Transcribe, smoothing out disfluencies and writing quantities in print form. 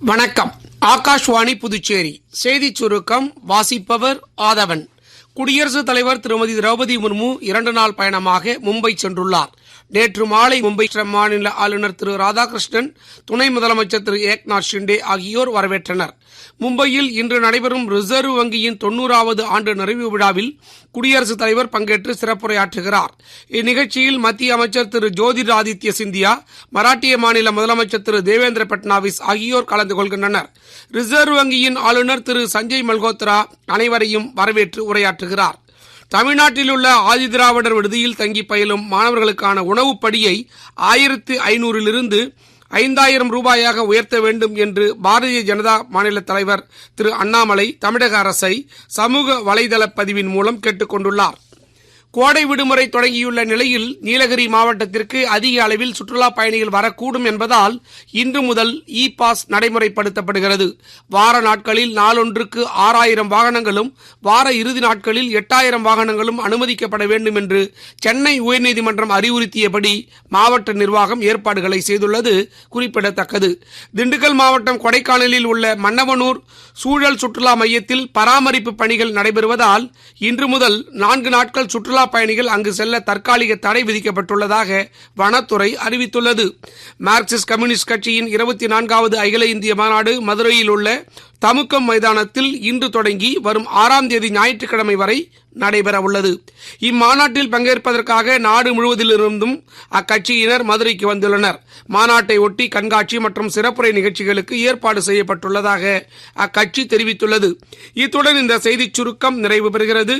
வணக்கம். ஆகாஷ்வாணி புதுச்சேரி செய்திச் சுருக்கம் வாசிப்பவர் ஆதவன். குடியரசுத் தலைவர் திருமதி திரௌபதி முர்மு 2 நாள் பயணமாக மும்பை சென்றுள்ளார். நேற்று மாலை மும்பை மாநில ஆளுநர் திரு ராதாகிருஷ்ணன், துணை முதலமைச்சர் திரு ஏக்நாத் ஷிண்டே ஆகியோர் வரவேற்றனர். மும்பையில் இன்று நடைபெறும் ரிசர்வ் வங்கியின் 90வது ஆண்டு நிறைவு விழாவில் குடியரசுத் தலைவர் பங்கேற்று சிறப்புரையாற்றுகிறார். இந்நிகழ்ச்சியில் மத்திய அமைச்சர் திரு ஜோதிர் ஆதித்ய சிந்தியா, மராட்டிய மாநில முதலமைச்சர் திரு தேவேந்திர பட்னாவிஸ் ஆகியோர் கலந்து கொள்கின்றனர். ரிசர்வ் வங்கியின் ஆளுநர் திரு சஞ்சய் மல்கோத்ரா அனைவரையும் வரவேற்று உரையாற்றுகிறார். தமிழ்நாட்டில் உள்ள ஆதிதிராவிடர் விடுதியில் தங்கி பயிலும் மாணவர்களுக்கான உணவுப்படியை 1500 5000 ரூபாயாக உயர்த்த வேண்டும் என்று பாரதிய ஜனதா மாநில தலைவர் திரு அண்ணாமலை தமிழக அரசை சமூக வலைதள பதிவின் மூலம் கேட்டுக் கொண்டுள்ளார். கோடை விடுமுறை தொடங்கியுள்ள நிலையில் நீலகிரி மாவட்டத்திற்கு அதிக அளவில் சுற்றுலா பயணிகள் வரக்கூடும் என்பதால் இன்று முதல் இ பாஸ் நடைமுறைப்படுத்தப்படுகிறது. வார நாட்களில் நாளொன்றுக்கு 6000 வாகனங்களும், வார இறுதி நாட்களில் 8000 வாகனங்களும் அனுமதிக்கப்பட வேண்டும் என்று சென்னை உயர்நீதிமன்றம் அறிவுறுத்தியபடி மாவட்ட நிர்வாகம் ஏற்பாடுகளை செய்துள்ளது குறிப்பிடத்தக்கது. திண்டுக்கல் மாவட்டம் கொடைக்கானலில் உள்ள மன்னவனூர் சூழல் சுற்றுலா மையத்தில் பராமரிப்பு பணிகள் நடைபெறுவதால் இன்று முதல் 4 நாட்கள் சுற்றுலா பயணிகள் அங்கு செல்ல தற்காலிக தடை விதிக்கப்பட்டுள்ளதாக வனத்துறை அறிவித்துள்ளது. மார்க்சிஸ்ட் கம்யூனிஸ்ட் கட்சியின் 24வது அகில இந்திய மாநாடு மதுரையில் உள்ள தமுக்கம் மைதானத்தில் இன்று தொடங்கி வரும் 6ஆம் தேதி ஞாயிற்றுக்கிழமை வரை நடைபெற உள்ளது. இம்மாநாட்டில் பங்கேற்பதற்காக நாடு முழுவதிலிருந்தும் அக்கட்சியினர் மதுரைக்கு வந்துள்ளனர். மாநாட்டை ஒட்டி கண்காட்சி மற்றும் சிறப்புரை நிகழ்ச்சிகளுக்கு ஏற்பாடு செய்யப்பட்டுள்ளதாக அக்கட்சி தெரிவித்துள்ளது. இத்துடன் இந்த செய்திச் சுருக்கம் நிறைவு பெறுகிறது.